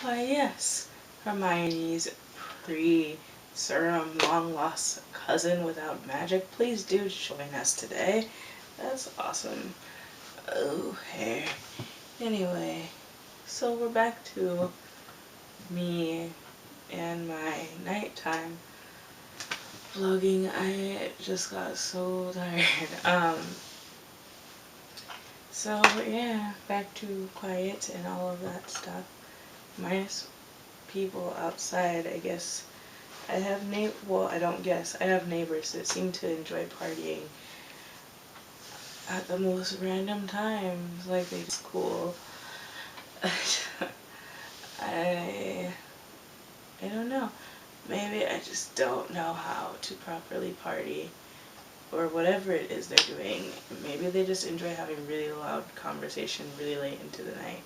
Why, yes, Hermione's pre-serum long-lost cousin without magic. Please do join us today. That's awesome. Oh, hey. Anyway, so we're back to me and my nighttime vlogging. I just got so tired. So yeah, back to quiet and all of that stuff. Minus people outside, I guess. Well, I don't guess. I have neighbors that seem to enjoy partying at the most random times. Like, they just cool. I I don't know. Maybe I just don't know how to properly party or whatever it is they're doing. Maybe they just enjoy having really loud conversation really late into the night.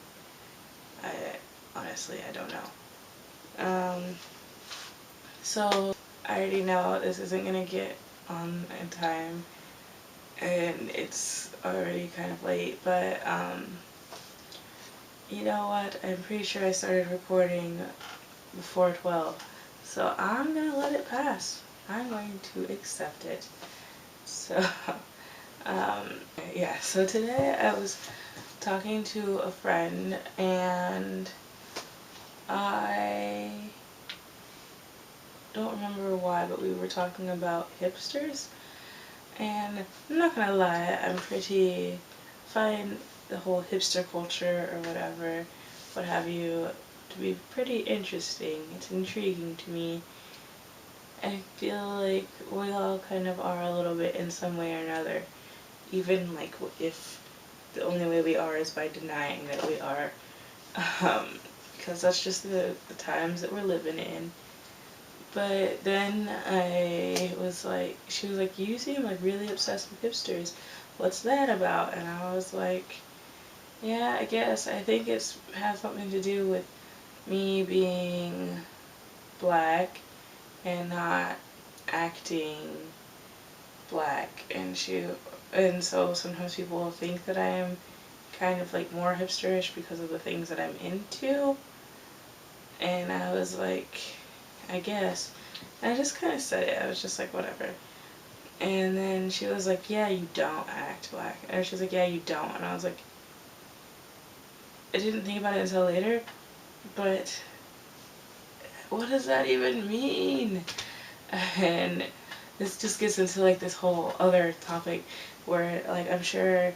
I honestly, I don't know. So I already know this isn't gonna get on in time, and it's already kind of late, but you know what? I'm pretty sure I started recording before 12, so I'm gonna let it pass. I'm going to accept it. So, um, yeah, so today I was talking to a friend, and I don't remember why, but we were talking about hipsters, and I'm not gonna lie, find the whole hipster culture or whatever, what have you, to be pretty interesting. It's intriguing to me. I feel like we all kind of are a little bit in some way or another, even like if the only way we are is by denying that we are, because that's just the times that we're living in. But then she was like, you seem like really obsessed with hipsters. What's that about? And I was like, yeah, I guess. I think it's has something to do with me being black and not acting black. And so sometimes people think that I am kind of like more hipsterish because of the things that I'm into. And I was like, I guess. And I just kind of said it. I was just like, whatever. And then she was like, yeah, you don't act black. And she was like, yeah, you don't. And I was like, I didn't think about it until later, but what does that even mean? And this just gets into like this whole other topic where like I'm sure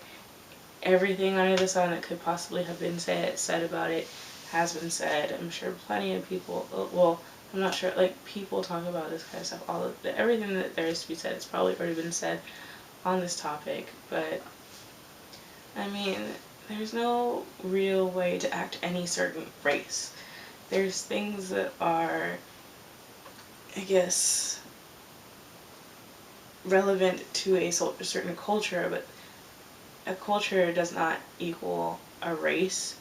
everything under the sun that could possibly have been said about it has been said. I'm sure plenty of people, well, I'm not sure, like people talk about this kind of stuff, everything that there is to be said, it's probably already been said on this topic, but I mean, there's no real way to act any certain race. There's things that are, I guess, relevant to a certain culture, but a culture does not equal a race.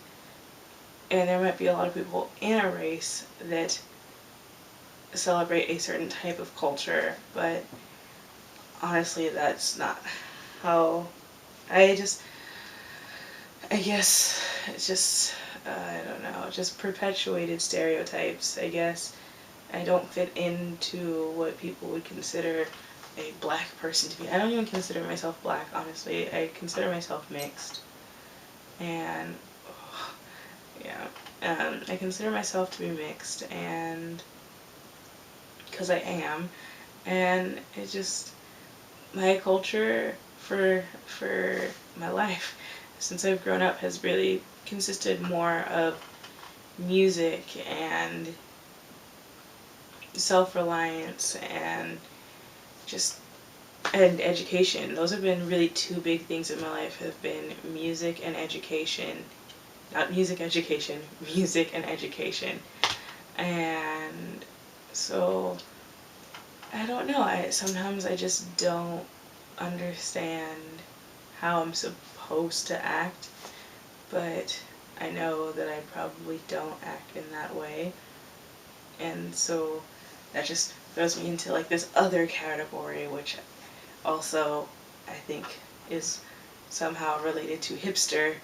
And there might be a lot of people in a race that celebrate a certain type of culture, but honestly, that's not how I guess it's just, I don't know, just perpetuated stereotypes, I guess. I don't fit into what people would consider a black person to be. I don't even consider myself black, honestly. I consider myself mixed. And, oh, yeah, I consider myself to be mixed, and because I am, and it just, my culture for my life since I've grown up has really consisted more of music and self-reliance and just and education. Those have been really two big things in my life, have been music and education. Not music education, music and education. And so I don't know, sometimes I just don't understand how I'm supposed to act, but I know that I probably don't act in that way. And so that just throws me into like this other category, which also I think is somehow related to hipsterness,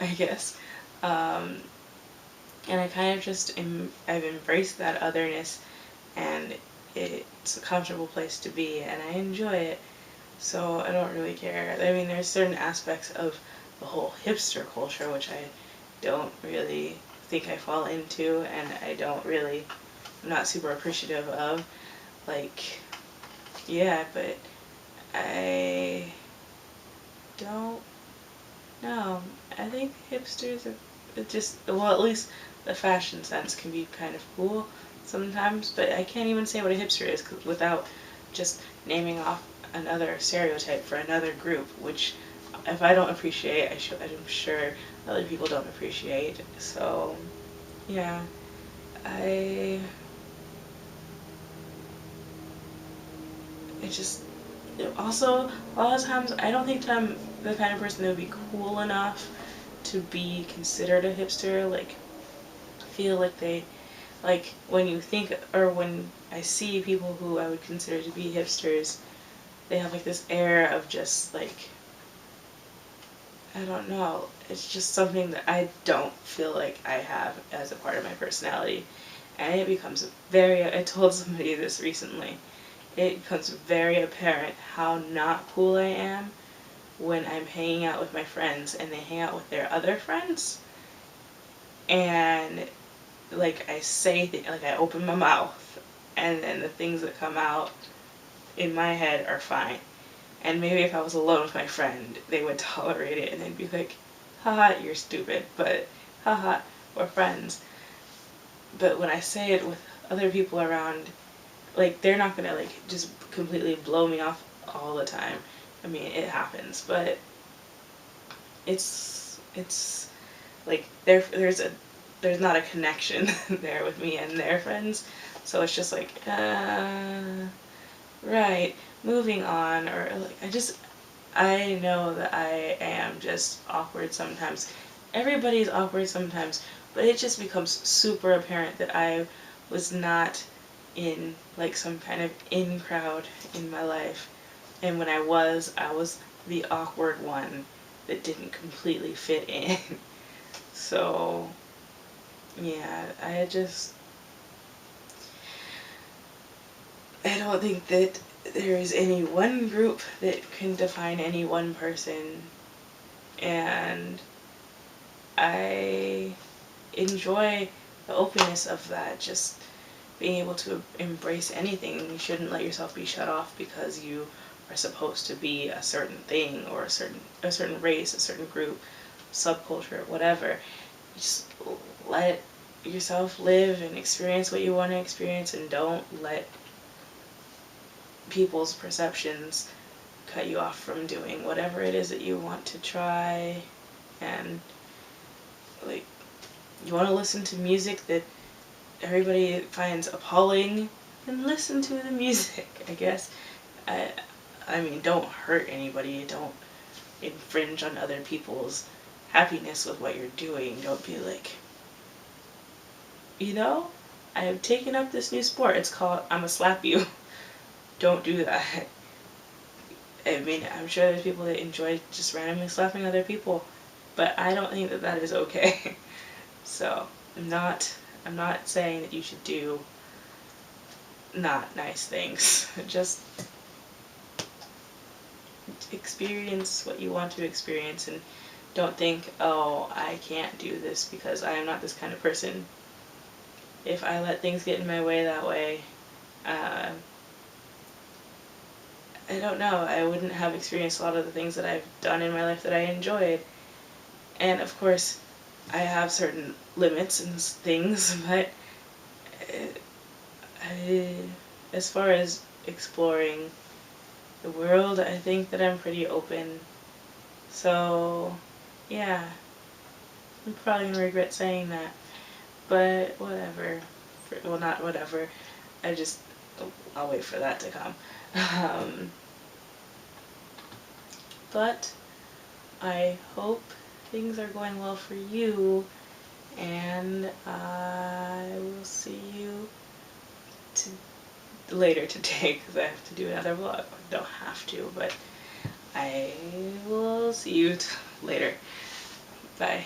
I guess. And I kind of just I've embraced that otherness, and it's a comfortable place to be, and I enjoy it. So I don't really care. I mean, there's certain aspects of the whole hipster culture which I don't really think I fall into, and I'm not super appreciative of. Like, yeah, but I don't know. I think hipsters are just, well, at least the fashion sense can be kind of cool sometimes, but I can't even say what a hipster is without just naming off another stereotype for another group, which if I don't appreciate, I'm sure other people don't appreciate. So, yeah, I, it just, also, a lot of times I don't think that I'm the kind of person that would be cool enough to be considered a hipster. Like, feel like like when you think, or when I see people who I would consider to be hipsters, they have like this air of just like, I don't know, it's just something that I don't feel like I have as a part of my personality. And it becomes I told somebody this recently, it becomes very apparent how not cool I am when I'm hanging out with my friends and they hang out with their other friends, and like I say like I open my mouth, and then the things that come out in my head are fine. And maybe if I was alone with my friend, they would tolerate it and they'd be like, haha, you're stupid, but haha, we're friends. But when I say it with other people around, like they're not gonna like just completely blow me off all the time. I mean, it happens, but it's like there's not a connection there with me and their friends, so it's just like right, moving on. Or like I know that I am just awkward sometimes. Everybody's awkward sometimes, but it just becomes super apparent that I was not in like some kind of in crowd in my life, and when I was the awkward one that didn't completely fit in. So, yeah, I don't think that there is any one group that can define any one person, and I enjoy the openness of that, just being able to embrace anything. You shouldn't let yourself be shut off because you are supposed to be a certain thing, or a certain race, a certain group, subculture, whatever. Just let yourself live and experience what you want to experience, and don't let people's perceptions cut you off from doing whatever it is that you want to try. And like, you want to listen to music that everybody finds appalling, then listen to the music, I guess. I, I mean, don't hurt anybody, don't infringe on other people's happiness with what you're doing. Don't be like, you know, I have taken up this new sport, it's called I'ma slap you. Don't do that. I mean, I'm sure there's people that enjoy just randomly slapping other people, but I don't think that that is okay. So, I'm not saying that you should do not nice things. Just experience what you want to experience, and don't think, oh, I can't do this because I am not this kind of person. If I let things get in my way that way, uh, I don't know, I wouldn't have experienced a lot of the things that I've done in my life that I enjoyed. And of course, I have certain limits and things, but as far as exploring the world, I think that I'm pretty open. So, yeah, I'm probably gonna regret saying that, but whatever. Well, not whatever. I just, I'll wait for that to come. Um, but I hope things are going well for you, and I will see you later today because I have to do another vlog. I don't have to, but I will see you later. Bye.